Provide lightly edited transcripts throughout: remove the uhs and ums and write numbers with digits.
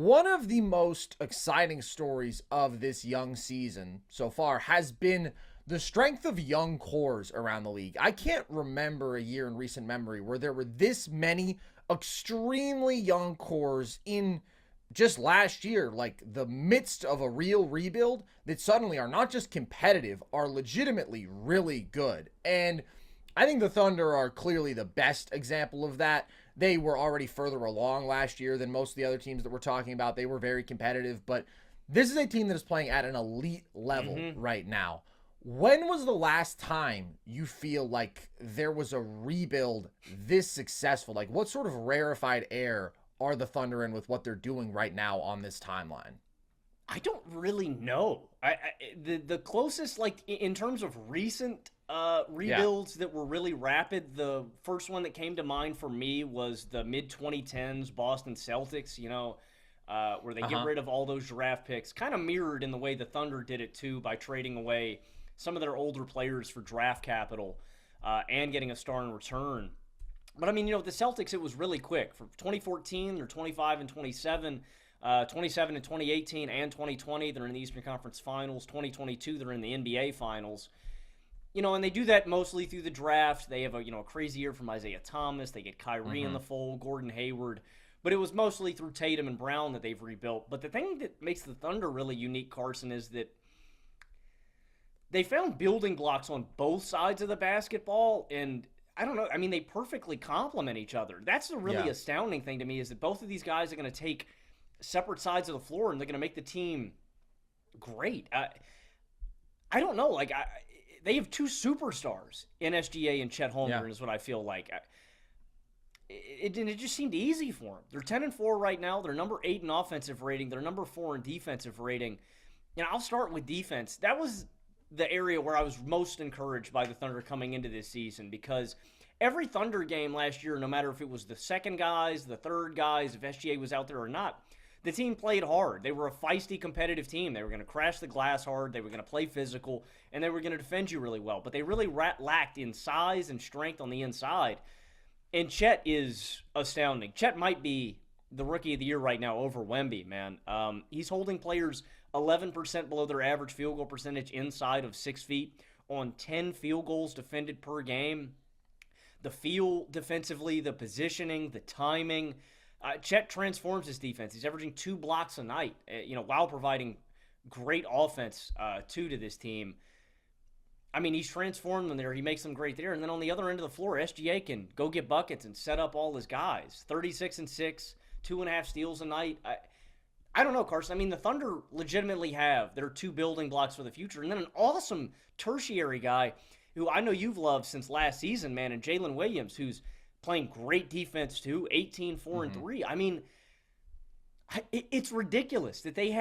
One of the most exciting stories of this young season so far has been the strength of young cores around the league. I can't remember a year in recent memory where there were this many extremely young cores in just last year, like the midst of a real rebuild, that suddenly are not just competitive, are legitimately really good. And I think the Thunder are clearly the best example of that. They were already further along last year than most of the other teams that we're talking about. They were very competitive, but this is a team that is playing at an elite level right now. When was the last time you feel like there was a rebuild this successful? Like, what sort of rarefied air are the Thunder in with what they're doing right now on this timeline? I don't really know. The closest, like in terms of recent rebuilds that were really rapid, the first one that came to mind for me was the mid 2010s Boston Celtics. Where they get rid of all those draft picks, kind of mirrored in the way the Thunder did it too by trading away some of their older players for draft capital and getting a star in return. But I mean, the Celtics, it was really quick. From 2014, they're 25 and 27. 27 in 2018 and 2020, they're in the Eastern Conference Finals. 2022, they're in the NBA Finals. And they do that mostly through the draft. They have a crazy year from Isaiah Thomas. They get Kyrie in the fold, Gordon Hayward. But it was mostly through Tatum and Brown that they've rebuilt. But the thing that makes the Thunder really unique, Carson, is that they found building blocks on both sides of the basketball, and I don't know. I mean, they perfectly complement each other. That's the really astounding thing to me, is that both of these guys are going to take separate sides of the floor, and they're going to make the team great. I don't know. Like, they have two superstars in SGA and Chet Holmgren is what I feel like. It just seemed easy for them. They're 10-4 right now. They're number 8 in offensive rating. They're number 4 in defensive rating. I'll start with defense. That was the area where I was most encouraged by the Thunder coming into this season, because every Thunder game last year, no matter if it was the second guys, the third guys, if SGA was out there or not, the team played hard. They were a feisty, competitive team. They were going to crash the glass hard. They were going to play physical, and they were going to defend you really well. But they really lacked in size and strength on the inside. And Chet is astounding. Chet might be the rookie of the year right now over Wemby, man. He's holding players 11% below their average field goal percentage inside of 6 feet on 10 field goals defended per game. The feel defensively, the positioning, the timing. Chet transforms his defense. He's averaging 2 blocks a night, while providing great offense to this team. I mean, he's transformed them there. He makes them great there. And then on the other end of the floor, SGA can go get buckets and set up all his guys. 36 and 6, 2.5 steals a night. I don't know, Carson. I mean, the Thunder legitimately have their 2 building blocks for the future. And then an awesome tertiary guy who I know you've loved since last season, man, and Jalen Williams, who's playing great defense too, 18, 4, and 3. I mean, it's ridiculous that they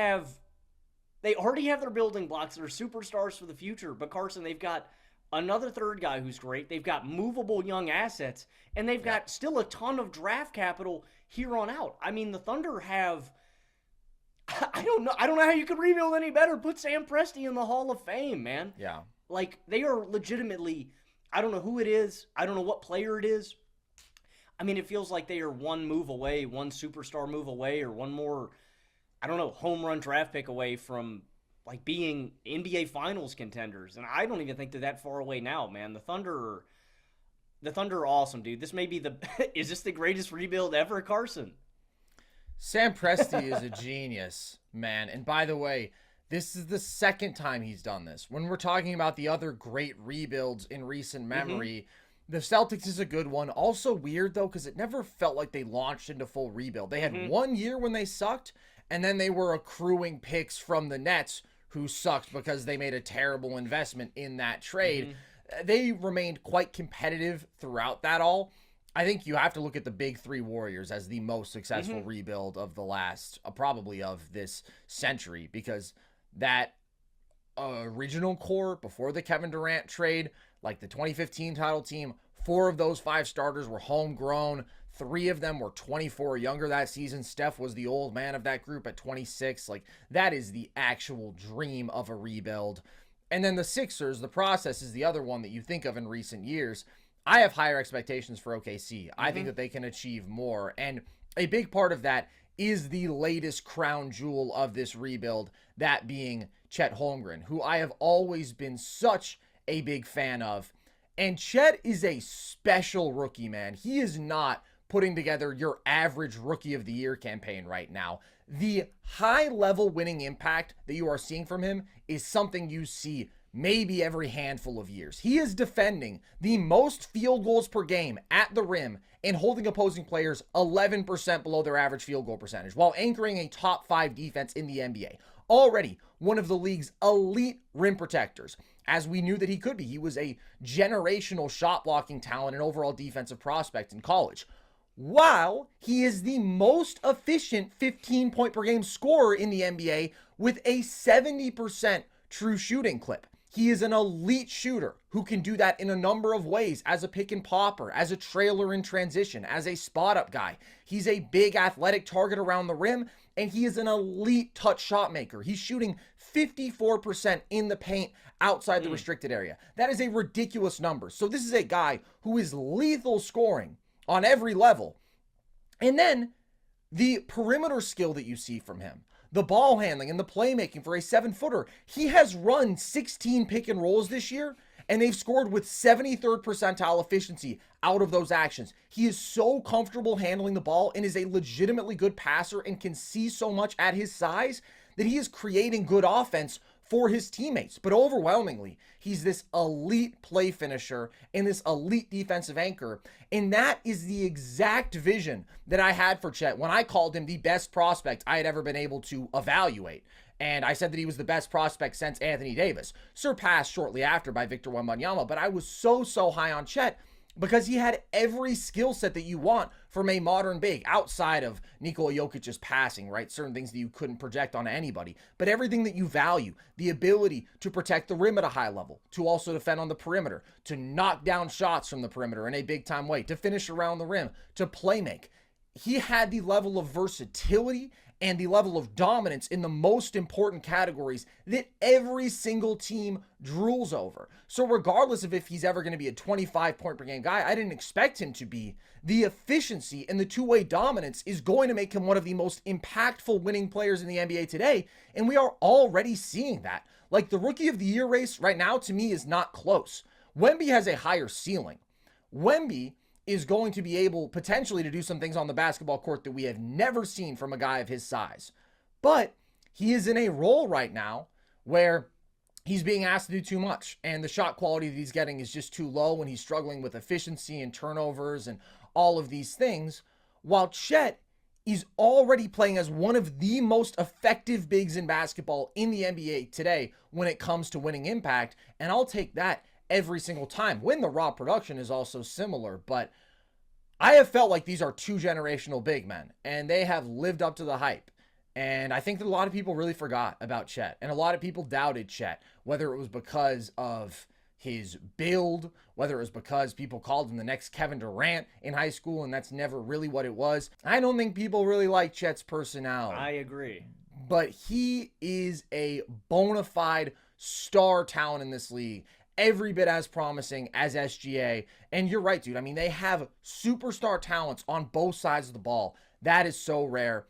already have their building blocks that are superstars for the future. But, Carson, they've got another third guy who's great. They've got movable young assets, and they've got still a ton of draft capital here on out. I mean, the Thunder have, I don't know how you could rebuild any better. Put Sam Presti in the Hall of Fame, man. Yeah. Like, they are legitimately, I don't know who it is. I don't know what player it is. I mean, it feels like they are one move away, one superstar move away, or one more, I don't know, home run draft pick away from, like, being NBA Finals contenders. And I don't even think they're that far away now, man. The Thunder are awesome, dude. This may be is this the greatest rebuild ever, Carson? Sam Presti is a genius, man. And by the way, this is the second time he's done this. When we're talking about the other great rebuilds in recent memory, the Celtics is a good one. Also weird, though, because it never felt like they launched into full rebuild. They had 1 year when they sucked, and then they were accruing picks from the Nets, who sucked because they made a terrible investment in that trade. They remained quite competitive throughout that all. I think you have to look at the big 3 Warriors as the most successful rebuild of the last, probably of this century, because that original core before the Kevin Durant trade, like the 2015 title team, 4 of those 5 starters were homegrown. 3 of them were 24 or younger that season. Steph was the old man of that group at 26. Like, that is the actual dream of a rebuild. And then the Sixers, the process is the other one that you think of in recent years. I have higher expectations for OKC. I think that they can achieve more. And a big part of that is the latest crown jewel of this rebuild, that being Chet Holmgren, who I have always been such a big fan of. And Chet is a special rookie, man. He is not putting together your average rookie of the year campaign right now. The high level winning impact that you are seeing from him is something you see maybe every handful of years. He is defending the most field goals per game at the rim and holding opposing players 11% below their average field goal percentage while anchoring a top 5 defense in the NBA. Already one of the league's elite rim protectors, as we knew that he could be. He was a generational shot blocking talent and overall defensive prospect in college. While he is the most efficient 15-point per game scorer in the NBA with a 70% true shooting clip. He is an elite shooter who can do that in a number of ways, as a pick and popper, as a trailer in transition, as a spot up guy. He's a big athletic target around the rim, and he is an elite touch shot maker. He's shooting 54% in the paint outside the restricted area. That is a ridiculous number. So this is a guy who is lethal scoring on every level. And then the perimeter skill that you see from him, the ball handling and the playmaking for a 7-footer. He has run 16 pick and rolls this year, and they've scored with 73rd percentile efficiency out of those actions. He is so comfortable handling the ball and is a legitimately good passer and can see so much at his size that he is creating good offense for his teammates. But overwhelmingly, he's this elite play finisher and this elite defensive anchor. And that is the exact vision that I had for Chet when I called him the best prospect I had ever been able to evaluate. And I said that he was the best prospect since Anthony Davis, surpassed shortly after by Victor Wembanyama. But I was so high on Chet because he had every skill set that you want from a modern big, outside of Nikola Jokic's passing, right? Certain things that you couldn't project on anybody, but everything that you value, the ability to protect the rim at a high level, to also defend on the perimeter, to knock down shots from the perimeter in a big time way, to finish around the rim, to play make. He had the level of versatility and the level of dominance in the most important categories that every single team drools over. So regardless of if he's ever going to be a 25-point per game guy, I didn't expect him to be. The efficiency and the two-way dominance is going to make him one of the most impactful winning players in the NBA today, and we are already seeing that. Like, the Rookie of the Year race right now, to me, is not close. Wemby has a higher ceiling. Wemby is going to be able potentially to do some things on the basketball court that we have never seen from a guy of his size. But he is in a role right now where he's being asked to do too much, and the shot quality that he's getting is just too low when he's struggling with efficiency and turnovers and all of these things, while Chet is already playing as one of the most effective bigs in basketball in the NBA today when it comes to winning impact, and I'll take that every single time. When the raw production is also similar, but I have felt like these are two generational big men, and they have lived up to the hype. And I think that a lot of people really forgot about Chet, and a lot of people doubted Chet, whether it was because of his build, whether it was because people called him the next Kevin Durant in high school, and that's never really what it was. I don't think people really like Chet's personality. I agree. But he is a bona fide star talent in this league. Every bit as promising as SGA. And you're right, dude. I mean, they have superstar talents on both sides of the ball. That is so rare.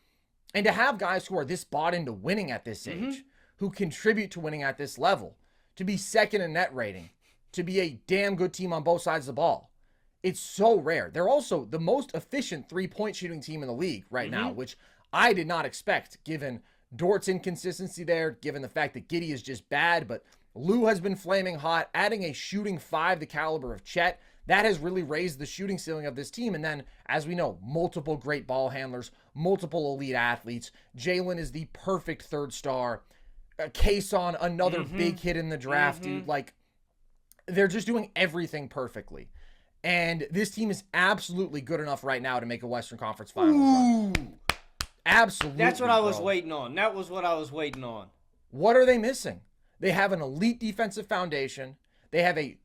And to have guys who are this bought into winning at this age, who contribute to winning at this level, to be second in net rating, to be a damn good team on both sides of the ball, it's so rare. They're also the most efficient three-point shooting team in the league right now, which I did not expect, given Dort's inconsistency there, given the fact that Giddey is just bad, but Lou has been flaming hot. Adding a shooting 5 the caliber of Chet, that has really raised the shooting ceiling of this team. And then, as we know, multiple great ball handlers, multiple elite athletes. Jalen is the perfect third star. Kason, another big hit in the draft, dude. Like, they're just doing everything perfectly. And this team is absolutely good enough right now to make a Western Conference Finals run. Absolutely. That's what I was waiting on. That was what I was waiting on. What are they missing? They have an elite defensive foundation. They have a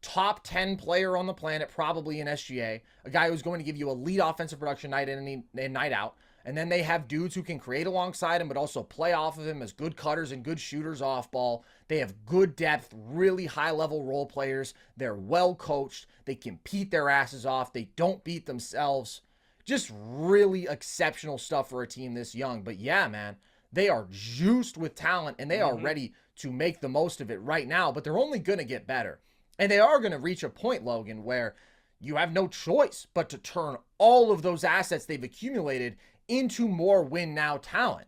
top 10 player on the planet, probably in SGA, a guy who's going to give you elite offensive production night in and night out. And then they have dudes who can create alongside him, but also play off of him as good cutters and good shooters off ball. They have good depth, really high-level role players. They're well coached. They compete their asses off. They don't beat themselves. Just really exceptional stuff for a team this young. But yeah, man, they are juiced with talent and they are ready to make the most of it right now, but they're only going to get better. And they are going to reach a point, Logan, where you have no choice but to turn all of those assets they've accumulated into more win now talent.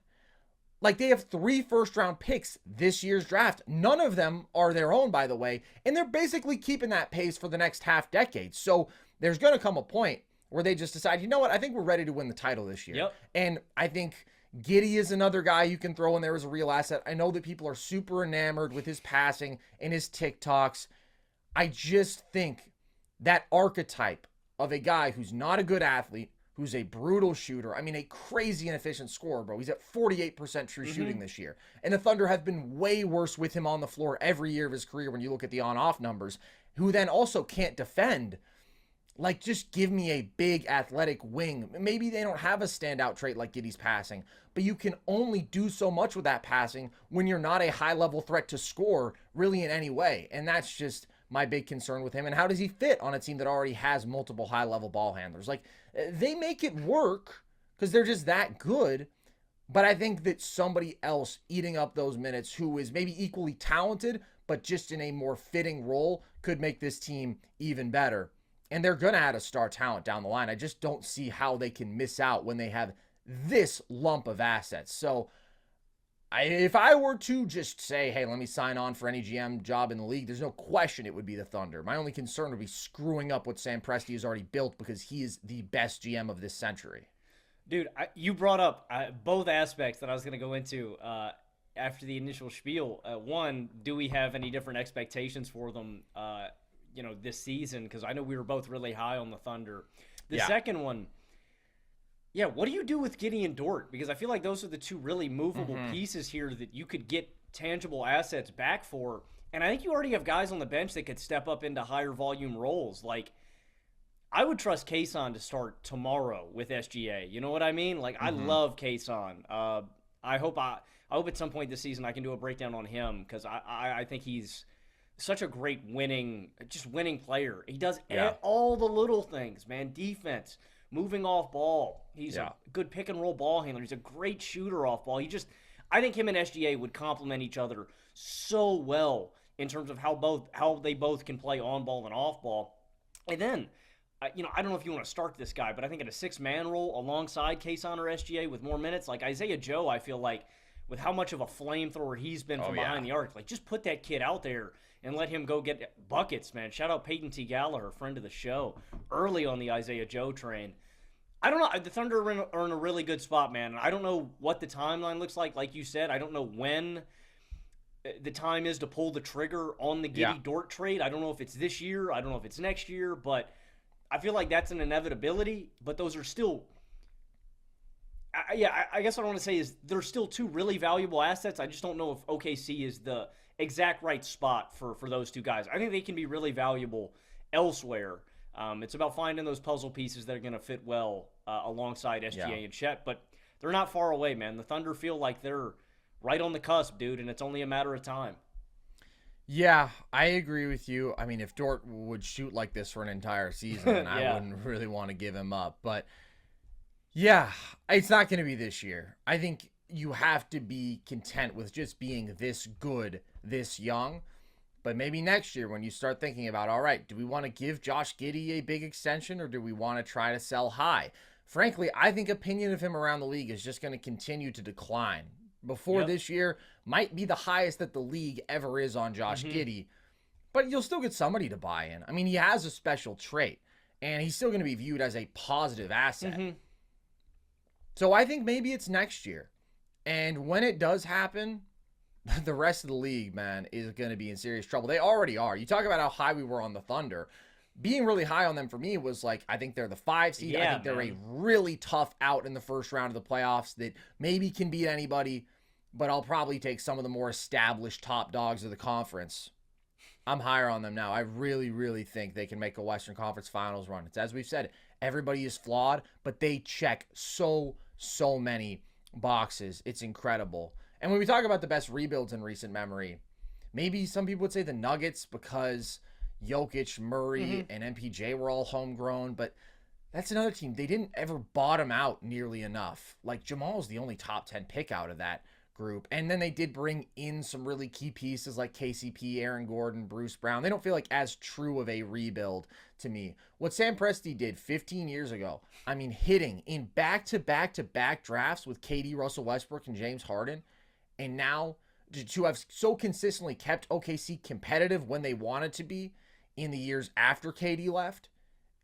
Like, they have 3 first-round picks this year's draft. None of them are their own, by the way, and they're basically keeping that pace for the next half decade. So there's going to come a point where they just decide, you know what, I think we're ready to win the title this year. Yep. And I think Giddey is another guy you can throw in there as a real asset. I know that people are super enamored with his passing and his TikToks. I just think that archetype of a guy who's not a good athlete, who's a brutal shooter, I mean, a crazy inefficient scorer, bro. He's at 48% true shooting this year. And the Thunder have been way worse with him on the floor every year of his career when you look at the on-off numbers, who then also can't defend. Like, just give me a big athletic wing. Maybe they don't have a standout trait like Giddey's passing, but you can only do so much with that passing when you're not a high-level threat to score really in any way. And that's just my big concern with him. And how does he fit on a team that already has multiple high-level ball handlers? Like, they make it work because they're just that good. But I think that somebody else eating up those minutes who is maybe equally talented, but just in a more fitting role could make this team even better. And they're going to add a star talent down the line. I just don't see how they can miss out when they have this lump of assets. So if I were to just say, hey, let me sign on for any GM job in the league, there's no question it would be the Thunder. My only concern would be screwing up what Sam Presti has already built because he is the best GM of this century. Dude, you brought up both aspects that I was going to go into after the initial spiel. One, do we have any different expectations for them this season? Because I know we were both really high on the Thunder. The second one, what do you do with Giddey and Dort? Because I feel like those are the two really movable pieces here that you could get tangible assets back for. And I think you already have guys on the bench that could step up into higher volume roles. Like, I would trust Kayson to start tomorrow with SGA. You know what I mean? Like, I love Kayson. I hope at some point this season I can do a breakdown on him because I think he's such a great winning player. He does all the little things, man. Defense, moving off ball. He's a good pick and roll ball handler. He's a great shooter off ball. I think him and SGA would complement each other so well in terms of how they both can play on ball and off ball. And then, I don't know if you want to start this guy, but I think in a 6-man role alongside Kayson or SGA with more minutes, like Isaiah Joe, I feel like with how much of a flamethrower he's been from behind the arc, like just put that kid out there and let him go get buckets, man. Shout out Peyton T. Gallagher, friend of the show, early on the Isaiah Joe train. I don't know. The Thunder are in a really good spot, man. I don't know what the timeline looks like. Like you said, I don't know when the time is to pull the trigger on the Giddey-Dort trade. I don't know if it's this year. I don't know if it's next year. But I feel like that's an inevitability. But those are still I guess what I want to say is they're still two really valuable assets. I just don't know if OKC is the exact right spot for those two guys. I think they can be really valuable elsewhere. It's about finding those puzzle pieces that are going to fit well alongside SGA and Chet, but they're not far away, man. The Thunder feel like they're right on the cusp, dude, and it's only a matter of time. Yeah, I agree with you. I mean, if Dort would shoot like this for an entire season, I wouldn't really want to give him up. But yeah, it's not going to be this year. I think you have to be content with just being this good, this young. But maybe next year when you start thinking about, all right, do we want to give Josh Giddey a big extension or do we want to try to sell high? Frankly, I think opinion of him around the league is just going to continue to decline. Before this year might be the highest that the league ever is on Josh Giddey, but you'll still get somebody to buy in. I mean, he has a special trait, and he's still going to be viewed as a positive asset. So I think maybe it's next year. And when it does happen, the rest of the league, man, is going to be in serious trouble. They already are. You talk about how high we were on the Thunder. Being really high on them for me was like, I think they're the 5 seed. I think they're a really tough out in the first round of the playoffs that maybe can beat anybody, but I'll probably take some of the more established top dogs of the conference. I'm higher on them now. I really, really think they can make a Western Conference Finals run. It's as we've said, everybody is flawed, but they check so many boxes. It's incredible. And when we talk about the best rebuilds in recent memory, maybe some people would say the Nuggets because Jokic, Murray, and MPJ were all homegrown, but That's another team. They didn't ever bottom out nearly enough. Like, Jamal's the only top 10 pick out of that group. And then they did bring in some really key pieces like KCP, Aaron Gordon, Bruce Brown. They don't feel like as true of a rebuild to me. What Sam Presti did 15 years ago, I mean, hitting in back-to-back-to-back drafts with KD, Russell Westbrook, and James Harden, and now to have so consistently kept OKC competitive when they wanted to be in the years after KD left,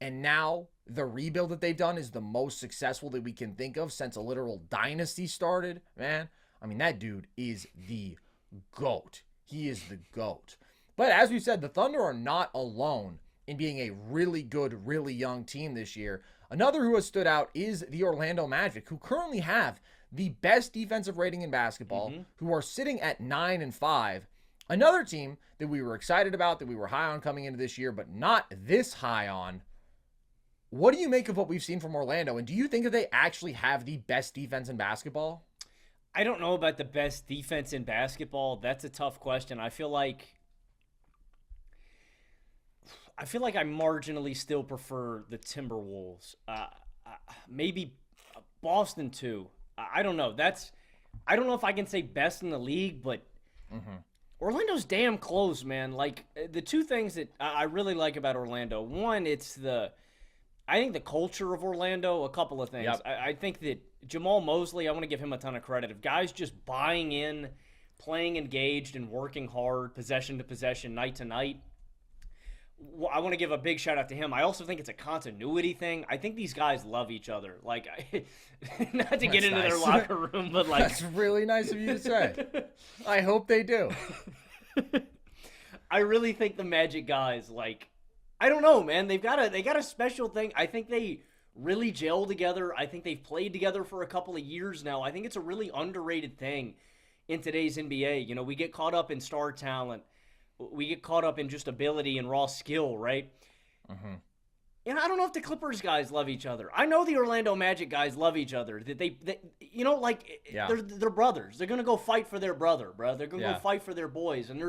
and now the rebuild that they've done is the most successful that we can think of since a literal dynasty started, man. I mean, that dude is the GOAT. He is the GOAT. But as we said, the Thunder are not alone in being a really good, really young team this year. Another who has stood out is the Orlando Magic, who currently have the best defensive rating in basketball, who are sitting at 9-5. Another team that we were excited about, that we were high on coming into this year, but not this high on. What do you make of what we've seen from Orlando? And do you think that they actually have the best defense in basketball? I don't know about the best defense in basketball. That's a tough question. I feel like I marginally still prefer the Timberwolves. Maybe Boston too. I don't know. I don't know if I can say best in the league, but Orlando's damn close, man. Like, the two things that I really like about Orlando. One, I think the culture of Orlando, a couple of things. Yep. I think that Jamal Mosley, I want to give him a ton of credit. If guys just buying in, playing engaged, and working hard, possession to possession, night to night, I want to give a big shout out to him. I also think it's a continuity thing. I think these guys love each other. Like, not to get into their locker room, but like, that's really nice of you to say. I hope they do. I really think the Magic guys, like, I don't know, man. They got a special thing. I think they really gel together. I think they've played together for a couple of years now. I think it's a really underrated thing in today's NBA. You know, we get caught up in star talent. We get caught up in just ability and raw skill, right? And I don't know if the Clippers guys love each other. I know the Orlando Magic guys love each other. They you know, like, they're brothers. They're gonna go fight for their brother, bro. They're gonna go fight for their boys. And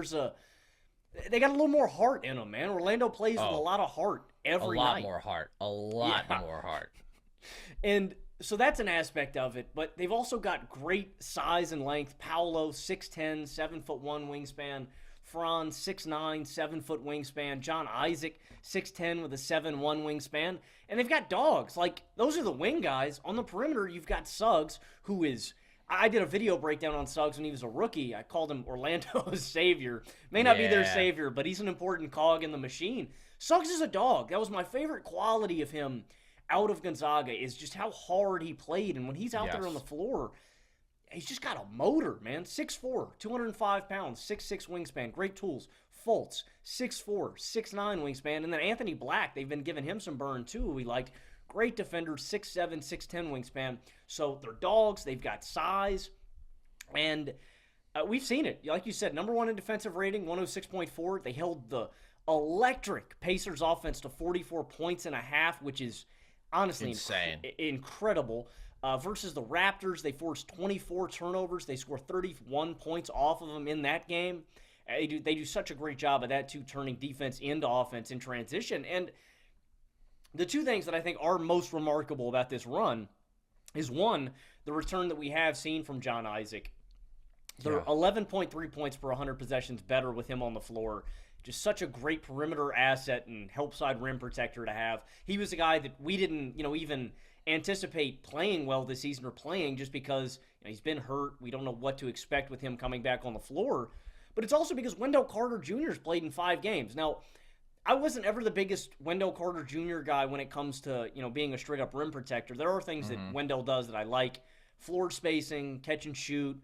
they got a little more heart in them, man. Orlando plays with a lot of heart every night. A lot more heart. And so that's an aspect of it. But they've also got great size and length. Paolo, 6'10", 7'1" wingspan. Franz, 6'9", 7-foot wingspan. John Isaac, 6'10", with a 7'1" wingspan. And they've got dogs. Like, those are the wing guys. On the perimeter, you've got Suggs, who is... I did a video breakdown on Suggs when he was a rookie. I called him Orlando's savior. May not be their savior, but he's an important cog in the machine. Suggs is a dog. That was my favorite quality of him out of Gonzaga, is just how hard he played. And when he's out there on the floor, he's just got a motor, man. 6'4", 205 pounds, 6'6" wingspan, great tools. Fultz, 6'4", 6'9" wingspan. And then Anthony Black, they've been giving him some burn too, we like. Great defender, 6'7", 6'10" wingspan. So they're dogs. They've got size. And we've seen it. Like you said, number one in defensive rating, 106.4. They held the electric Pacers offense to 44 points and a half, which is honestly insane. Incredible. Versus the Raptors, they forced 24 turnovers. They scored 31 points off of them in that game. They do such a great job of that, too, turning defense into offense in transition. And the two things that I think are most remarkable about this run is, one, the return that we have seen from John Isaac. They're 11.3 points per 100 possessions better with him on the floor. Just such a great perimeter asset and help side rim protector to have. He was a guy that we didn't, even anticipate playing well this season, or playing, just because he's been hurt. We don't know what to expect with him coming back on the floor. But it's also because Wendell Carter Jr. has played in 5 games. Now, I wasn't ever the biggest Wendell Carter Jr. guy when it comes to, being a straight-up rim protector. There are things that Wendell does that I like. Floor spacing, catch and shoot.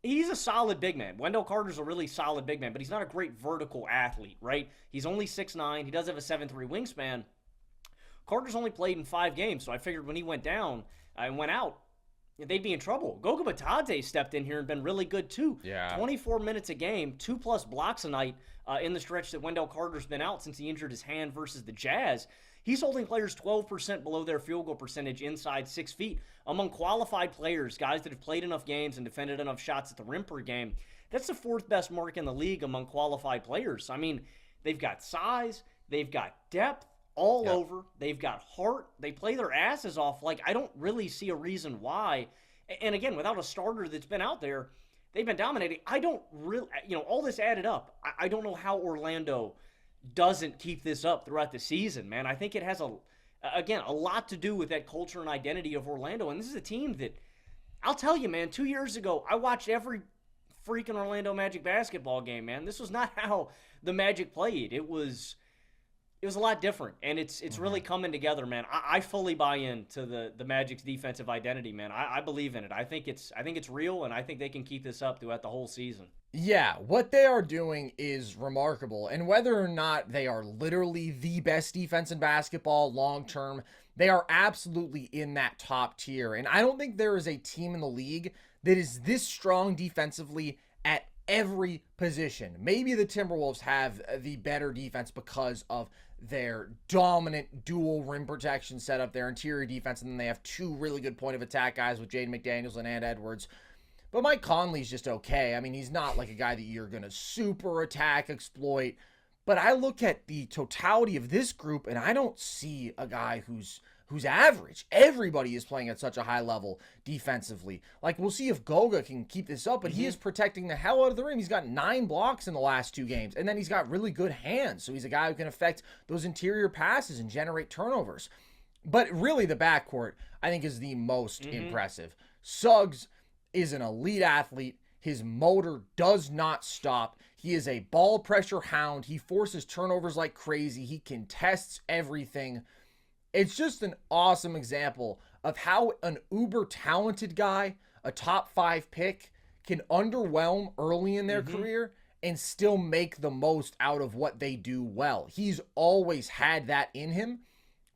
He's a solid big man. Wendell Carter's a really solid big man, but he's not a great vertical athlete, right? He's only 6'9". He does have a 7'3" wingspan. Carter's only played in 5 games, so I figured when he went down and went out, they'd be in trouble. Goga Bitadze stepped in here and been really good, too. 24 minutes a game, 2+ blocks a night in the stretch that Wendell Carter's been out since he injured his hand versus the Jazz. He's holding players 12% below their field goal percentage inside 6 feet. Among qualified players, guys that have played enough games and defended enough shots at the rim per game, that's the 4th best mark in the league among qualified players. I mean, they've got size, they've got depth. all over. They've got heart. They play their asses off. Like, I don't really see a reason why. And again, without a starter that's been out there, they've been dominating. I don't really, all this added up. I don't know how Orlando doesn't keep this up throughout the season, man. I think it has, a lot to do with that culture and identity of Orlando. And this is a team that, I'll tell you, man, 2 years ago, I watched every freaking Orlando Magic basketball game, man. This was not how the Magic played. It was a lot different, and it's really coming together, man. I fully buy into the Magic's defensive identity, man. I believe in it. I think it's real, and I think they can keep this up throughout the whole season. Yeah, what they are doing is remarkable, and whether or not they are literally the best defense in basketball long term, they are absolutely in that top tier. And I don't think there is a team in the league that is this strong defensively at every position. Maybe the Timberwolves have the better defense because of their dominant dual rim protection setup, their interior defense, and then they have two really good point of attack guys with Jaden McDaniels and Ant Edwards. But Mike Conley's just okay. I mean, he's not like a guy that you're going to super attack, exploit. But I look at the totality of this group, and I don't see a guy who's average. Everybody is playing at such a high level defensively. Like, we'll see if Goga can keep this up, but he is protecting the hell out of the rim. He's got 9 blocks in the last 2 games, and then he's got really good hands. So he's a guy who can affect those interior passes and generate turnovers. But really, the backcourt, I think, is the most impressive. Suggs is an elite athlete. His motor does not stop. He is a ball pressure hound. He forces turnovers like crazy. He contests everything. It's just an awesome example of how an uber talented guy, a top 5 pick, can underwhelm early in their career and still make the most out of what they do well. He's always had that in him,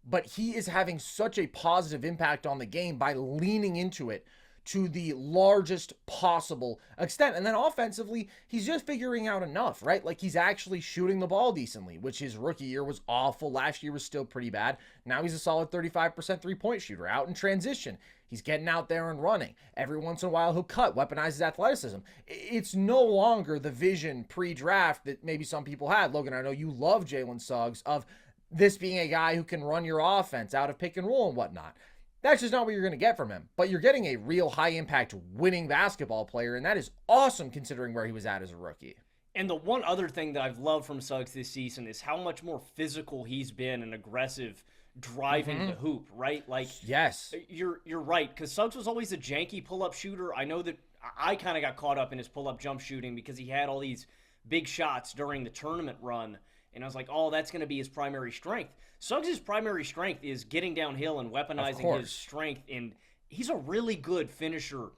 but he is having such a positive impact on the game by leaning into it to the largest possible extent. And then offensively, he's just figuring out enough, right? Like, he's actually shooting the ball decently, which his rookie year was awful. Last year was still pretty bad. Now he's a solid 35% three-point shooter out in transition. He's getting out there and running. Every once in a while, he'll cut, weaponize his athleticism. It's no longer the vision pre-draft that maybe some people had. Logan, I know you love Jalen Suggs, of this being a guy who can run your offense out of pick and roll and whatnot. That's just not what you're going to get from him. But you're getting a real high-impact winning basketball player, and that is awesome considering where he was at as a rookie. And the one other thing that I've loved from Suggs this season is how much more physical he's been and aggressive driving the hoop, right? Like, yes, you're right, because Suggs was always a janky pull-up shooter. I know that I kind of got caught up in his pull-up jump shooting because he had all these big shots during the tournament run, and I was like, oh, that's going to be his primary strength. Suggs' primary strength is getting downhill and weaponizing his strength, and he's a really good finisher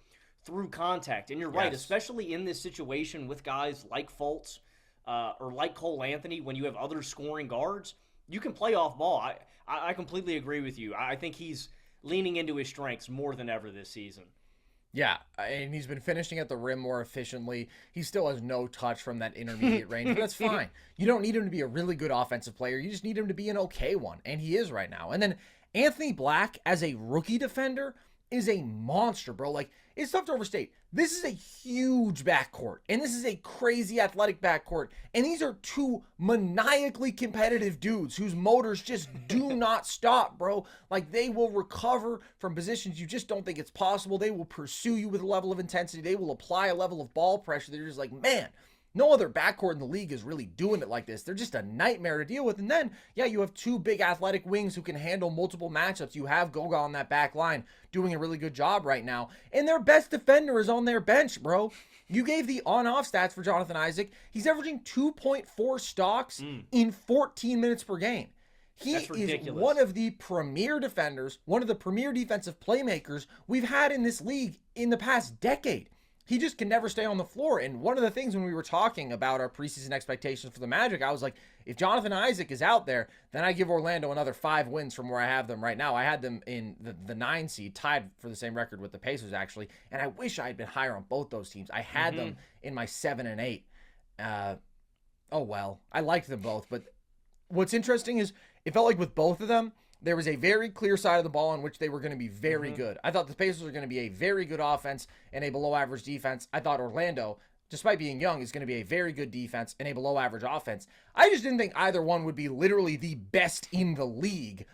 through contact. And you're right, especially in this situation with guys like Fultz or like Cole Anthony, when you have other scoring guards, you can play off ball. I completely agree with you. I think he's leaning into his strengths more than ever this season. Yeah, and he's been finishing at the rim more efficiently. He still has no touch from that intermediate range, but that's fine. You don't need him to be a really good offensive player. You just need him to be an okay one, and he is right now. And then Anthony Black as a rookie defender is a monster, bro. Like, it's tough to overstate. This is a huge backcourt, and this is a crazy athletic backcourt, and these are two maniacally competitive dudes whose motors just do not stop, bro. Like, they will recover from positions you just don't think it's possible. They will pursue you with a level of intensity. They will apply a level of ball pressure that you're just like, man, no other backcourt in the league is really doing it like this. They're just a nightmare to deal with. And then, yeah, you have two big athletic wings who can handle multiple matchups. You have Goga on that back line doing a really good job right now. And their best defender is on their bench, bro. You gave the on-off stats for Jonathan Isaac. He's averaging 2.4 stocks in 14 minutes per game. He is one of the premier defenders, one of the premier defensive playmakers we've had in this league in the past decade. He just can never stay on the floor. And one of the things when we were talking about our preseason expectations for the Magic, I was like, if Jonathan Isaac is out there, then I give Orlando another 5 wins from where I have them right now. I had them in the 9 seed, tied for the same record with the Pacers, actually. And I wish I had been higher on both those teams. I had them in my 7 and 8. Oh, well, I liked them both. But what's interesting is it felt like with both of them, there was a very clear side of the ball on which they were going to be very good. I thought the Pacers were going to be a very good offense and a below-average defense. I thought Orlando despite being young, is going to be a very good defense and a below average offense. I just didn't think either one would be literally the best in the league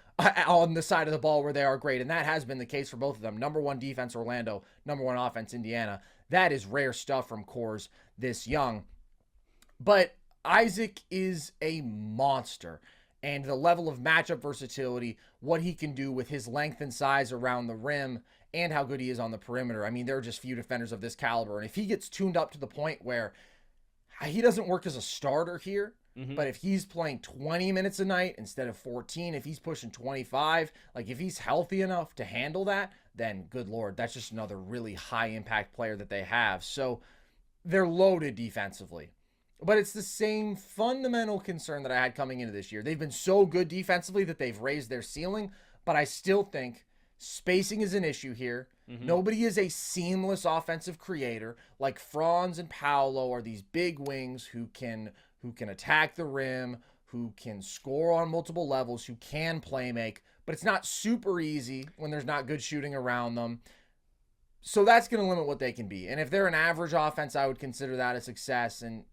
on the side of the ball where they are great. And that has been the case for both of them. Number 1 defense, Orlando. Number 1 offense, Indiana. That is rare stuff from cores this young. But Isaac is a monster. And the level of matchup versatility, what he can do with his length and size around the rim, and how good he is on the perimeter. I mean, there are just few defenders of this caliber. And if he gets tuned up to the point where he doesn't work as a starter here, but if he's playing 20 minutes a night instead of 14, if he's pushing 25, like if he's healthy enough to handle that, then good Lord, that's just another really high impact player that they have. So they're loaded defensively. But it's the same fundamental concern that I had coming into this year. They've been so good defensively that they've raised their ceiling, but I still think spacing is an issue here. Nobody is a seamless offensive creator. Like Franz and Paolo are these big wings who can attack the rim, who can score on multiple levels, who can play make, but it's not super easy when there's not good shooting around them. So that's going to limit what they can be. And if they're an average offense, I would consider that a success. And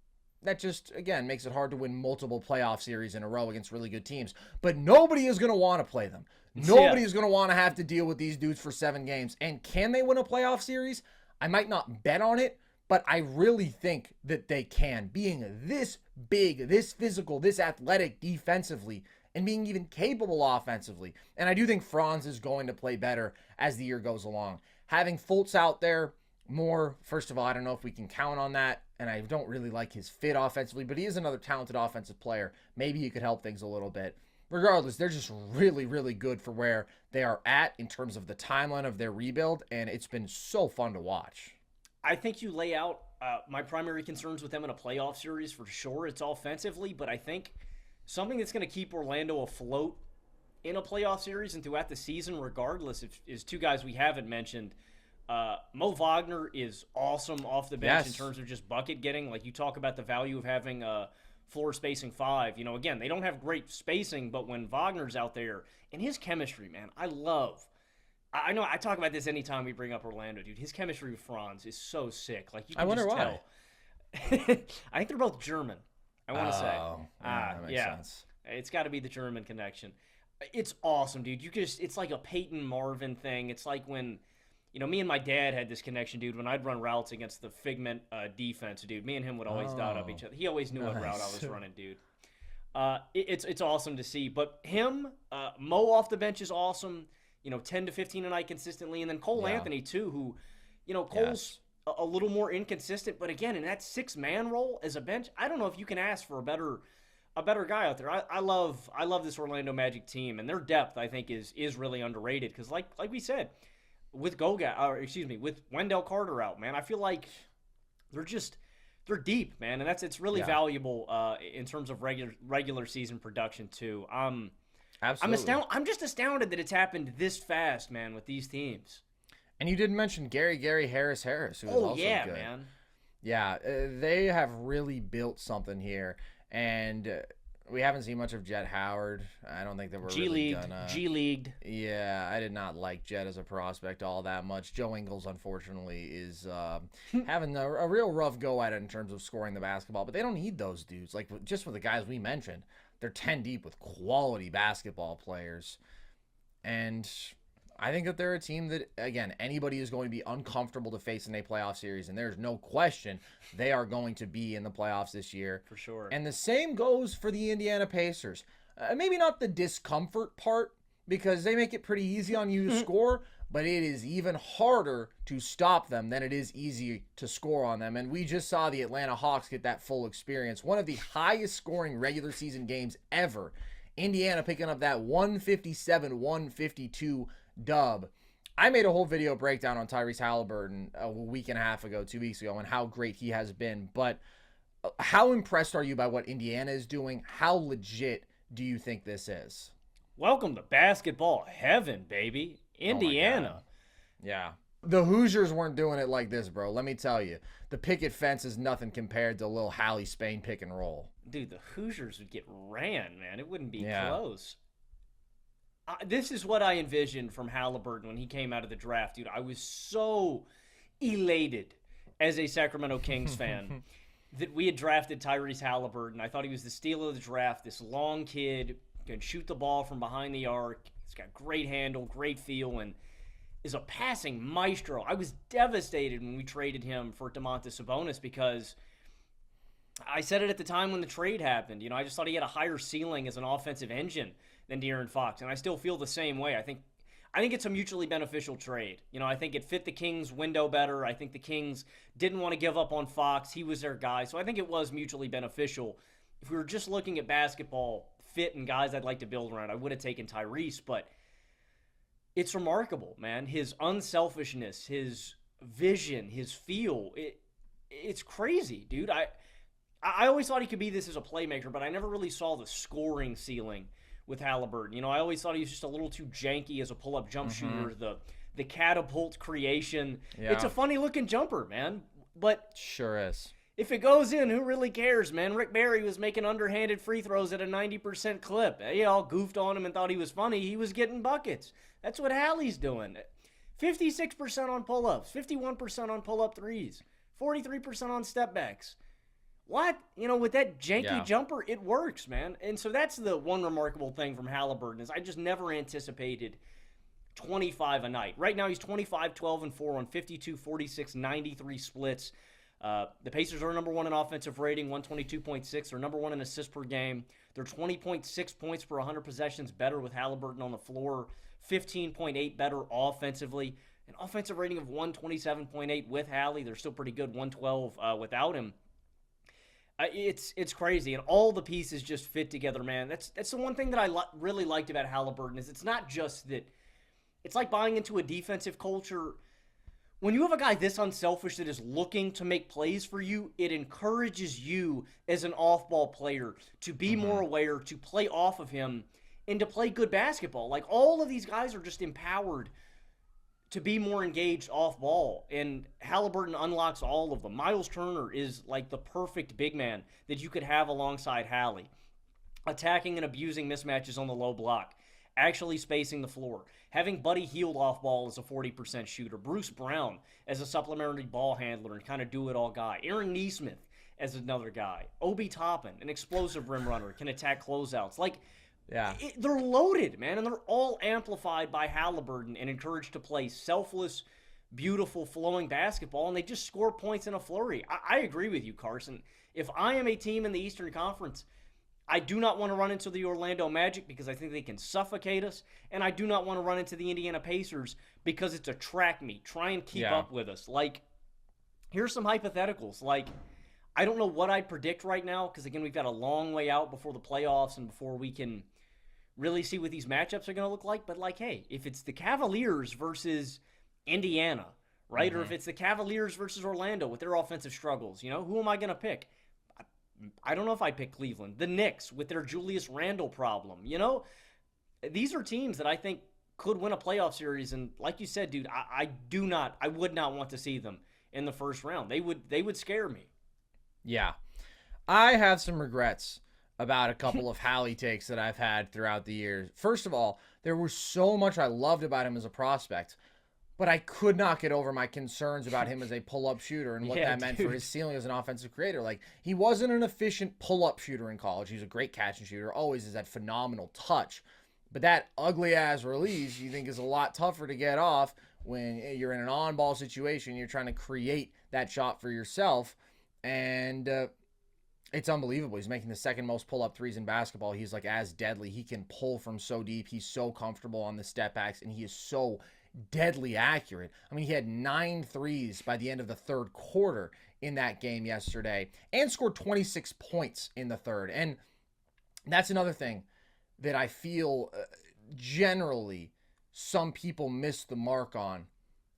that just, again, makes it hard to win multiple playoff series in a row against really good teams. But nobody is going to want to play them. Nobody is going to want to have to deal with these dudes for 7 games. And can they win a playoff series? I might not bet on it, but I really think that they can. Being this big, this physical, this athletic defensively, and being even capable offensively. And I do think Franz is going to play better as the year goes along. Having Fultz out there more, first of all, I don't know if we can count on that. And I don't really like his fit offensively, but he is another talented offensive player. Maybe he could help things a little bit. Regardless, they're just really, really good for where they are at in terms of the timeline of their rebuild, and it's been so fun to watch. I think you lay out my primary concerns with them in a playoff series for sure. It's offensively, but I think something that's going to keep Orlando afloat in a playoff series and throughout the season, regardless, is 2 guys we haven't mentioned. Mo Wagner is awesome off the bench in terms of just bucket getting. Like you talk about the value of having floor spacing 5. You know, again, they don't have great spacing, but when Wagner's out there and his chemistry, man, I love. I know I talk about this anytime we bring up Orlando, dude. His chemistry with Franz is so sick. Like you can just tell. I think they're both German. I want to say. That makes sense. It's got to be the German connection. It's awesome, dude. It's like a Peyton Marvin thing. It's like when, you know, me and my dad had this connection, dude. When I'd run routes against the Figment defense, dude, me and him would always dot up each other. He always knew what route I was running, dude. It's awesome to see. But him, Mo off the bench is awesome. You know, 10 to 15 a night consistently. And then Cole Anthony, too, who, you know, Cole's a little more inconsistent. But again, in that 6-man role as a bench, I don't know if you can ask for a better guy out there. I love this Orlando Magic team. And their depth, I think, is really underrated. Because like we said, with with Wendell Carter out, man, I feel like they're deep, man, and it's really valuable in terms of regular season production too. Absolutely. I'm just astounded that it's happened this fast, man, with these teams. And you didn't mention Gary Harris, who is also good. Man. Yeah, they have really built something here, and we haven't seen much of Jet Howard. I don't think that we're really gonna. G-Leagued. Yeah, I did not like Jet as a prospect all that much. Joe Ingles, unfortunately, is having a real rough go at it in terms of scoring the basketball. But they don't need those dudes. Like, just with the guys we mentioned, they're 10 deep with quality basketball players. And I think that they're a team that, again, anybody is going to be uncomfortable to face in a playoff series, and there's no question they are going to be in the playoffs this year. For sure. And the same goes for the Indiana Pacers. Maybe not the discomfort part, because they make it pretty easy on you to score, but it is even harder to stop them than it is easy to score on them. And we just saw the Atlanta Hawks get that full experience. One of the highest scoring regular season games ever. Indiana picking up that 157-152 dub. I made a whole video breakdown on Tyrese Haliburton a week and a half ago, 2 weeks ago, and how great he has been. But how impressed are you by what Indiana is doing? How legit do you think this is? Welcome to basketball heaven, baby. Indiana. Yeah. The Hoosiers weren't doing it like this, bro. Let me tell you. The picket fence is nothing compared to a little Hallie Spain pick and roll. Dude, the Hoosiers would get ran, man. It wouldn't be close. This is what I envisioned from Haliburton when he came out of the draft, dude. I was so elated as a Sacramento Kings fan, that we had drafted Tyrese Haliburton. I thought he was the steal of the draft. This long kid, can shoot the ball from behind the arc. He's got great handle, great feel, and is a passing maestro. I was devastated when we traded him for Domantas Sabonis because I said it at the time when the trade happened. I just thought he had a higher ceiling as an offensive engine than De'Aaron Fox, and I still feel the same way. I think it's a mutually beneficial trade. I think it fit the Kings' window better. I think the Kings didn't want to give up on Fox. He was their guy, so I think it was mutually beneficial. If we were just looking at basketball fit and guys I'd like to build around, I would have taken Tyrese, but it's remarkable, man. His unselfishness, his vision, his feel, it's crazy, dude. I always thought he could be this as a playmaker, but I never really saw the scoring ceiling with Haliburton. I always thought he was just a little too janky as a pull-up jump shooter, the catapult creation. Yeah. It's a funny-looking jumper, man, but sure is. If it goes in, who really cares, man? Rick Barry was making underhanded free throws at a 90% clip. They all goofed on him and thought he was funny. He was getting buckets. That's what Hallie's doing. 56% on pull-ups, 51% on pull-up threes, 43% on step-backs. What? With that janky jumper, it works, man. And so that's the one remarkable thing from Haliburton is I just never anticipated 25 a night. Right now he's 25, 12, and 4 on 52, 46, 93 splits. The Pacers are number one in offensive rating, 122.6. They're number one in assists per game. They're 20.6 points per 100 possessions better with Haliburton on the floor, 15.8 better offensively. An offensive rating of 127.8 with Hallie. They're still pretty good, 112 without him. It's crazy, and all the pieces just fit together, man. That's the one thing that I really liked about Haliburton is it's not just that. It's like buying into a defensive culture. When you have a guy this unselfish that is looking to make plays for you, it encourages you as an off-ball player to be more aware, to play off of him, and to play good basketball. Like, all of these guys are just empowered to be more engaged off ball, and Haliburton unlocks all of them. Miles Turner is like the perfect big man that you could have alongside Hallie, attacking and abusing mismatches on the low block, actually spacing the floor, having Buddy Hield off ball as a 40% shooter, Bruce Brown as a supplementary ball handler and kind of do-it-all guy, Aaron Nesmith as another guy, Obi Toppin, an explosive rim runner, can attack closeouts. Like, yeah, they're loaded, man, and they're all amplified by Haliburton and encouraged to play selfless, beautiful, flowing basketball, and they just score points in a flurry. I agree with you, Carson. If I am a team in the Eastern Conference, I do not want to run into the Orlando Magic because I think they can suffocate us, and I do not want to run into the Indiana Pacers because it's a track meet. Try and keep up with us. Like, here's some hypotheticals. Like, I don't know what I'd predict right now because, again, we've got a long way out before the playoffs and before we can really see what these matchups are going to look like. But, like, hey, if it's the Cavaliers versus Indiana, right, or if it's the Cavaliers versus Orlando with their offensive struggles, who am I going to pick? I don't know if I'd pick Cleveland. The Knicks with their Julius Randle problem. These are teams that I think could win a playoff series. And like you said, dude, I would not want to see them in the first round. They would scare me. Yeah. I have some regrets about a couple of Hallie takes that I've had throughout the years. First of all, there was so much I loved about him as a prospect, but I could not get over my concerns about him as a pull-up shooter and what that meant for his ceiling as an offensive creator. Like, he wasn't an efficient pull-up shooter in college. He was a great catch and shooter, always has that phenomenal touch. But that ugly-ass release you think is a lot tougher to get off when you're in an on-ball situation. You're trying to create that shot for yourself. And it's unbelievable. He's making the second most pull-up threes in basketball. He's like as deadly. He can pull from so deep. He's so comfortable on the step backs, and he is so deadly accurate. I mean, he had 9 threes by the end of the third quarter in that game yesterday and scored 26 points in the third. And that's another thing that I feel generally some people miss the mark on.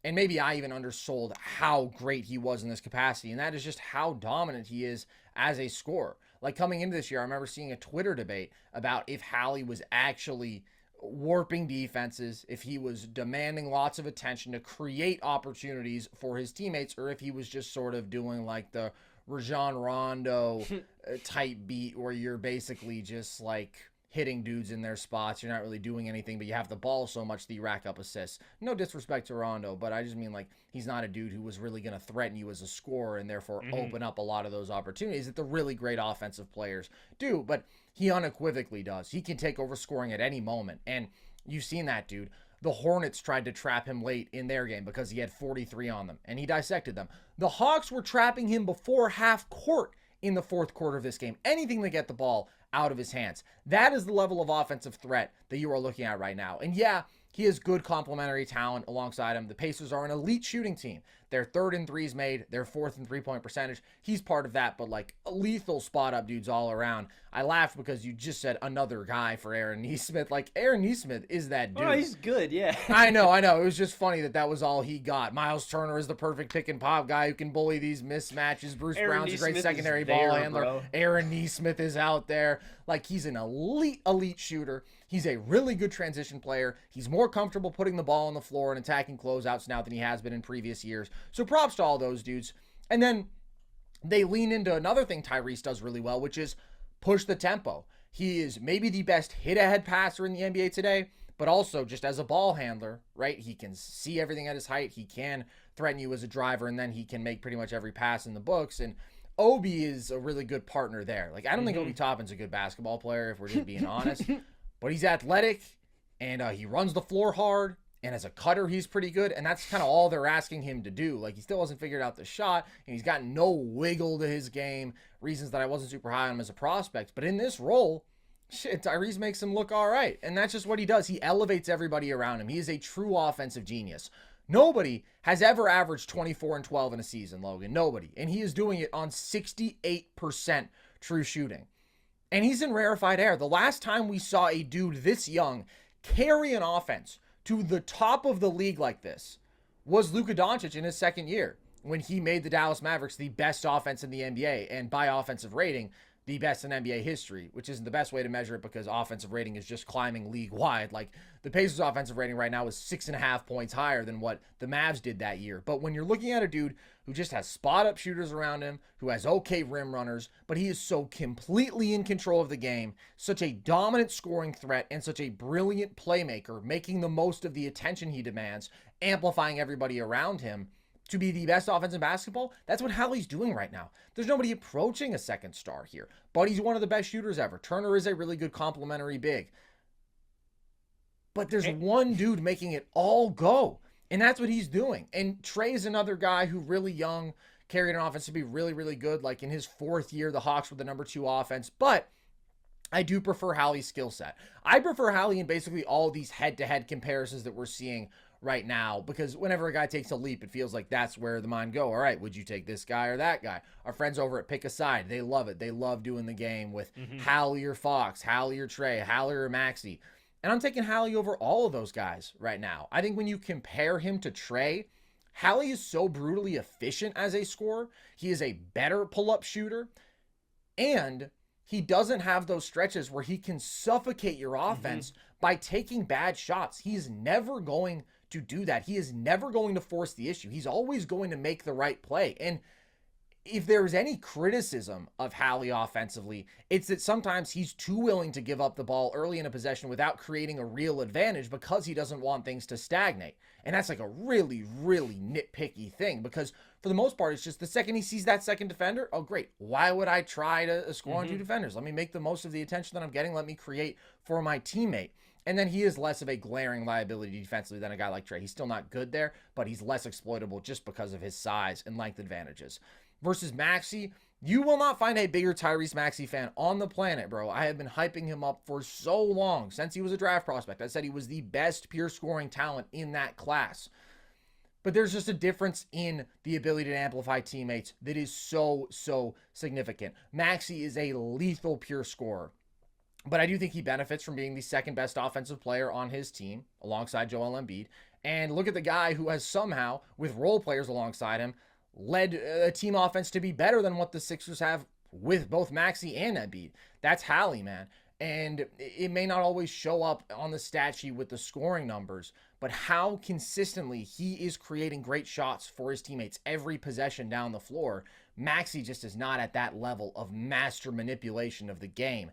And maybe I even undersold how great he was in this capacity. And that is just how dominant he is as a scorer. Like, coming into this year, I remember seeing a Twitter debate about if Hallie was actually warping defenses, if he was demanding lots of attention to create opportunities for his teammates, or if he was just sort of doing like the Rajon Rondo type beat where you're basically just like hitting dudes in their spots. You're not really doing anything, but you have the ball so much that you rack up assists. No disrespect to Rondo, but I just mean like he's not a dude who was really going to threaten you as a scorer and therefore open up a lot of those opportunities that the really great offensive players do. But he unequivocally does. He can take over scoring at any moment. And you've seen that, dude. The Hornets tried to trap him late in their game because he had 43 on them, and he dissected them. The Hawks were trapping him before half court in the fourth quarter of this game. Anything to get the ball out of his hands. That is the level of offensive threat that you are looking at right now. And yeah, he has good complementary talent alongside him. The Pacers are an elite shooting team. They're third in threes made. They're fourth in three-point percentage. He's part of that, but like lethal spot-up dudes all around. I laughed because you just said another guy for Aaron Nesmith. Like, Aaron Nesmith is that dude. Oh, he's good, yeah. I know. It was just funny that was all he got. Miles Turner is the perfect pick-and-pop guy who can bully these mismatches. Bruce Brown's a great secondary ball handler. Bro. Aaron Nesmith is out there. Like, he's an elite shooter. He's a really good transition player. He's more comfortable putting the ball on the floor and attacking closeouts now than he has been in previous years. So props to all those dudes. And then they lean into another thing Tyrese does really well, which is push the tempo. He is maybe the best hit-ahead passer in the NBA today, but also just as a ball handler, right? He can see everything at his height. He can threaten you as a driver, and then he can make pretty much every pass in the books. And Obi is a really good partner there. Like, I don't think Obi Toppin's a good basketball player, if we're just being honest. But he's athletic, and he runs the floor hard, and as a cutter, he's pretty good, and that's kind of all they're asking him to do. Like, he still hasn't figured out the shot, and he's got no wiggle to his game, reasons that I wasn't super high on him as a prospect. But in this role, shit, Tyrese makes him look all right, and that's just what he does. He elevates everybody around him. He is a true offensive genius. Nobody has ever averaged 24 and 12 in a season, Logan. Nobody. And he is doing it on 68% true shooting. And he's in rarefied air. The last time we saw a dude this young carry an offense to the top of the league like this was Luka Doncic in his second year when he made the Dallas Mavericks the best offense in the NBA, and by offensive rating, the best in NBA history, which isn't the best way to measure it because offensive rating is just climbing league-wide. Like, the Pacers' offensive rating right now is 6.5 points higher than what the Mavs did that year. But when you're looking at a dude who just has spot-up shooters around him, who has okay rim runners, but he is so completely in control of the game, such a dominant scoring threat, and such a brilliant playmaker, making the most of the attention he demands, amplifying everybody around him, to be the best offense in basketball, that's what Hallie's doing right now. There's nobody approaching a second star here. Buddy's one of the best shooters ever. Turner is a really good complementary big. But there's one dude making it all go, and that's what he's doing. And Trey's another guy who really young, carried an offense to be really, really good. Like in his fourth year, the Hawks were the number 2 offense. But I do prefer Hallie's skill set. I prefer Hallie in basically all these head-to-head comparisons that we're seeing right now, because whenever a guy takes a leap, it feels like that's where the mind go. All right, would you take this guy or that guy? Our friends over at Pick a Side, they love it. They love doing the game with Hallie or Fox, Hallie or Trey, Hallie or Maxey. And I'm taking Hallie over all of those guys right now. I think when you compare him to Trey, Hallie is so brutally efficient as a scorer. He is a better pull-up shooter, and he doesn't have those stretches where he can suffocate your offense by taking bad shots. He's never going to do that. He is never going to force the issue. He's always going to make the right play. And if there's any criticism of Hallie offensively, it's that sometimes he's too willing to give up the ball early in a possession without creating a real advantage because he doesn't want things to stagnate. And that's like a really, really nitpicky thing, because for the most part, it's just the second he sees that second defender, oh, great. Why would I try to score on 2 defenders? Let me make the most of the attention that I'm getting. Let me create for my teammate. And then he is less of a glaring liability defensively than a guy like Trey. He's still not good there, but he's less exploitable just because of his size and length advantages. Versus Maxey, you will not find a bigger Tyrese Maxey fan on the planet, bro. I have been hyping him up for so long, since he was a draft prospect. I said he was the best pure scoring talent in that class. But there's just a difference in the ability to amplify teammates that is so significant. Maxey is a lethal pure scorer. But I do think he benefits from being the second best offensive player on his team alongside Joel Embiid. And look at the guy who has somehow, with role players alongside him, led a team offense to be better than what the Sixers have with both Maxey and Embiid. That's Hallie, man. And it may not always show up on the stat sheet with the scoring numbers, but how consistently he is creating great shots for his teammates every possession down the floor. Maxey just is not at that level of master manipulation of the game.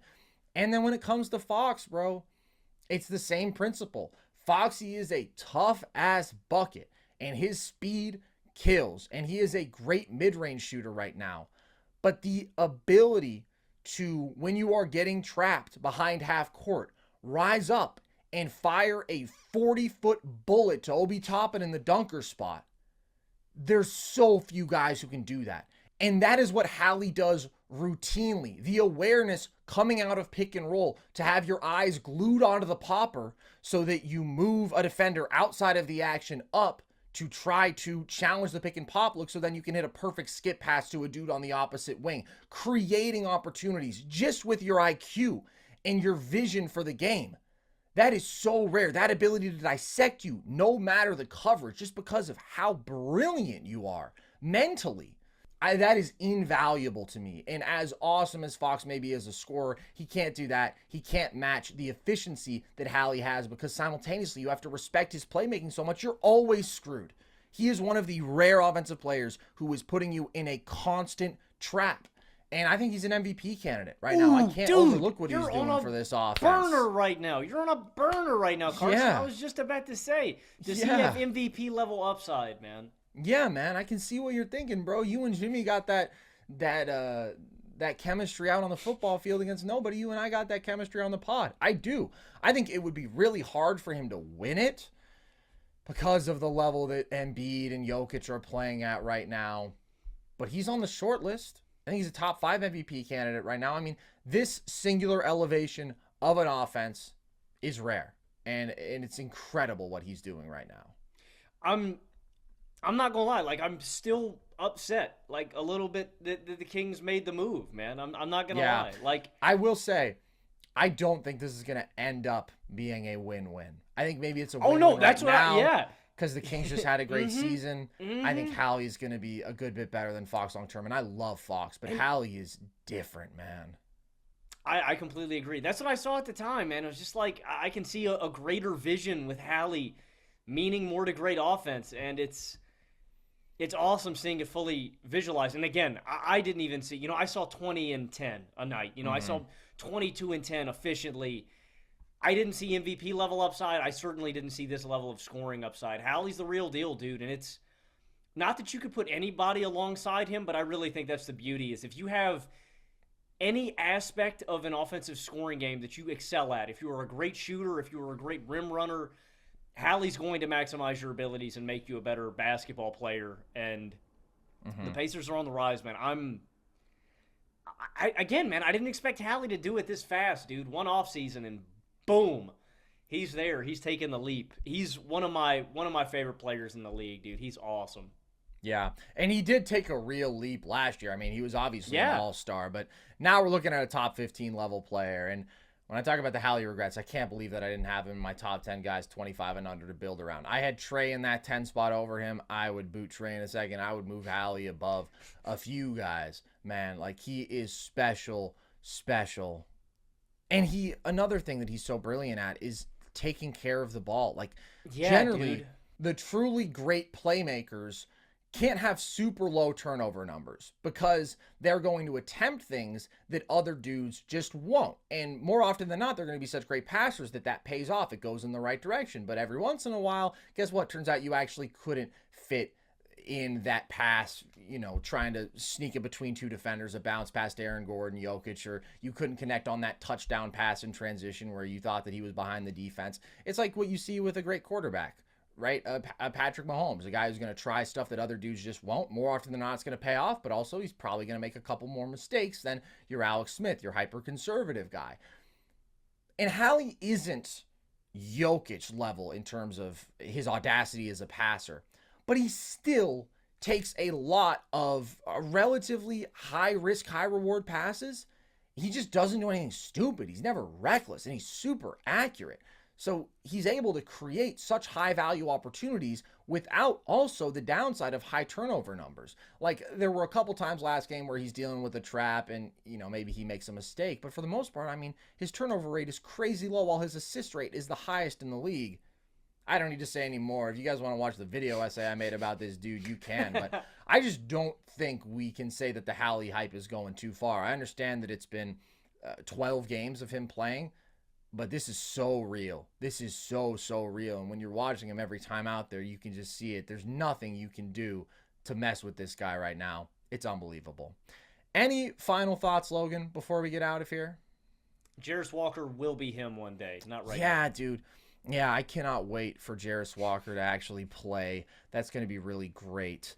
And then when it comes to Fox, bro, it's the same principle. Foxy is a tough-ass bucket, and his speed kills, and he is a great mid-range shooter right now. But the ability to, when you are getting trapped behind half court, rise up and fire a 40-foot bullet to Obi Toppin in the dunker spot. There's so few guys who can do that. And that is what Hallie does routinely. The awareness coming out of pick and roll to have your eyes glued onto the popper so that you move a defender outside of the action up to try to challenge the pick and pop look so then you can hit a perfect skip pass to a dude on the opposite wing. Creating opportunities just with your IQ and your vision for the game. That is so rare. That ability to dissect you no matter the coverage just because of how brilliant you are mentally. That is invaluable to me. And as awesome as Fox may be as a scorer, he can't do that. He can't match the efficiency that Hallie has because simultaneously you have to respect his playmaking so much. You're always screwed. He is one of the rare offensive players who is putting you in a constant trap. And I think he's an MVP candidate right now. I can't overlook what he's doing for this offense. Burner right now. You're on a burner right now, Carson. Yeah. I was just about to say, does he have MVP level upside, man? Yeah, man, I can see what you're thinking, bro. You and Jimmy got that chemistry out on the football field against nobody. You and I got that chemistry on the pod. I do. I think it would be really hard for him to win it because of the level that Embiid and Jokic are playing at right now. But he's on the short list. I think he's a top 5 MVP candidate right now. I mean, this singular elevation of an offense is rare. And it's incredible what he's doing right now. I'm not gonna lie, like I'm still upset, like a little bit that the Kings made the move, man. I'm not gonna lie. Like I will say, I don't think this is gonna end up being a win-win. I think maybe it's a win-win. Oh no, that's what because the Kings just had a great season. I think Hallie's gonna be a good bit better than Fox long term, and I love Fox, but Hallie is different, man. I completely agree. That's what I saw at the time, man. It was just like I can see a greater vision with Hallie, meaning more to great offense, and it's awesome seeing it fully visualized. And again, I didn't even see, I saw 20 and 10 a night. I saw 22 and 10 efficiently. I didn't see MVP level upside. I certainly didn't see this level of scoring upside. Hallie's the real deal, dude. And it's not that you could put anybody alongside him, but I really think that's the beauty is if you have any aspect of an offensive scoring game that you excel at, if you are a great shooter, if you are a great rim runner, Hallie's going to maximize your abilities and make you a better basketball player. And the Pacers are on the rise, man. Again, man, I didn't expect Hallie to do it this fast, dude. One offseason and boom, he's there. He's taking the leap. He's one of my favorite players in the league, dude. He's awesome. Yeah, and he did take a real leap last year. I mean, he was obviously an all-star, but now we're looking at a top 15 level player. And when I talk about the Hallie regrets, I can't believe that I didn't have him in my top 10 guys 25 and under to build around. I had Trey in that 10 spot over him. I would boot Trey in a second. I would move Hallie above a few guys. Man, like he is special. And another thing that he's so brilliant at is taking care of the ball. Like generally, dude, the truly great playmakers can't have super low turnover numbers because they're going to attempt things that other dudes just won't. And more often than not, they're going to be such great passers that pays off. It goes in the right direction. But every once in a while, guess what? Turns out you actually couldn't fit in that pass, trying to sneak it between two defenders, a bounce past Aaron Gordon, Jokic, or you couldn't connect on that touchdown pass in transition where you thought that he was behind the defense. It's like what you see with a great quarterback. Right? Patrick Mahomes, a guy who's going to try stuff that other dudes just won't. More often than not, it's going to pay off, but also he's probably going to make a couple more mistakes than your Alex Smith, your hyper-conservative guy. And Hallie isn't Jokic level in terms of his audacity as a passer, but he still takes a lot of relatively high-risk, high-reward passes. He just doesn't do anything stupid. He's never reckless, and he's super accurate. So he's able to create such high value opportunities without also the downside of high turnover numbers. Like there were a couple times last game where he's dealing with a trap and, maybe he makes a mistake. But for the most part, I mean, his turnover rate is crazy low while his assist rate is the highest in the league. I don't need to say any more. If you guys want to watch the video essay I made about this dude, you can. But I just don't think we can say that the Hallie hype is going too far. I understand that it's been 12 games of him playing, but this is so real. This is so real. And when you're watching him every time out there, you can just see it. There's nothing you can do to mess with this guy right now. It's unbelievable. Any final thoughts, Logan, before we get out of here? Jarris Walker will be him one day, not right now. Yeah, dude. Yeah, I cannot wait for Jarris Walker to actually play. That's going to be really great.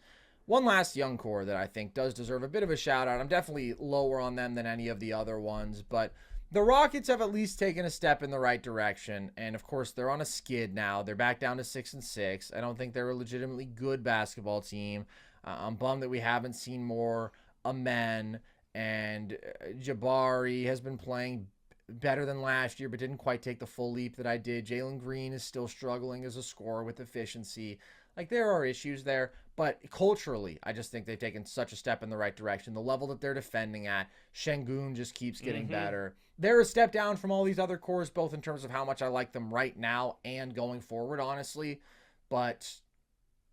One last young core that I think does deserve a bit of a shout out. I'm definitely lower on them than any of the other ones, but the Rockets have at least taken a step in the right direction. And of course, they're on a skid now. They're back down to 6-6. I don't think they're a legitimately good basketball team. I'm bummed that we haven't seen more Amen, and Jabari has been playing better than last year, but didn't quite take the full leap that I did. Jalen Green is still struggling as a scorer with efficiency. Like, there are issues there, but culturally, I just think they've taken such a step in the right direction. The level that they're defending at, Şengün just keeps getting better. They're a step down from all these other cores, both in terms of how much I like them right now and going forward, honestly. But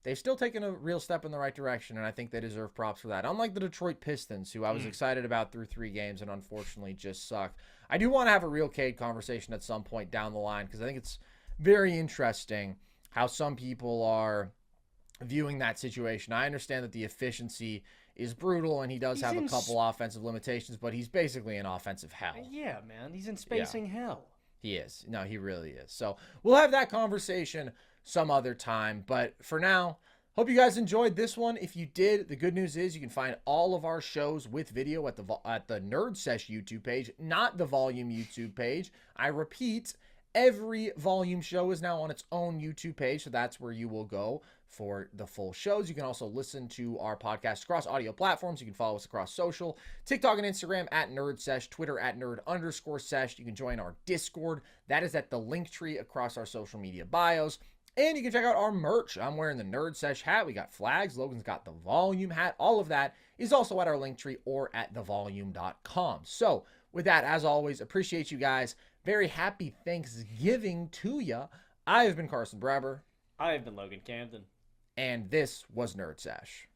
they've still taken a real step in the right direction, and I think they deserve props for that. Unlike the Detroit Pistons, who I was excited about through 3 games and unfortunately just sucked. I do want to have a real Cade conversation at some point down the line, because I think it's very interesting how some people are viewing that situation. I understand that the efficiency is brutal, and he does have a couple offensive limitations, but he's basically an offensive hell. Yeah, man. He's in spacing hell. He is. No, he really is. So we'll have that conversation some other time. But for now, hope you guys enjoyed this one. If you did, the good news is you can find all of our shows with video at the Nerd Sesh YouTube page, not the Volume YouTube page. I repeat, every Volume show is now on its own YouTube page, so that's where you will go for the full shows. You can also listen to our podcast across audio platforms. You can follow us across social, TikTok and Instagram at NerdSesh, Twitter at Nerd_Sesh. You can join our Discord. That is at the link tree across our social media bios. And you can check out our merch. I'm wearing the Nerd Sesh hat. We got flags. Logan's got the Volume hat. All of that is also at our link tree or at thevolume.com. So with that, as always, appreciate you guys. Very happy Thanksgiving to you. I have been Carson Breber. I have been Logan Camden. And this was Nerd Sesh.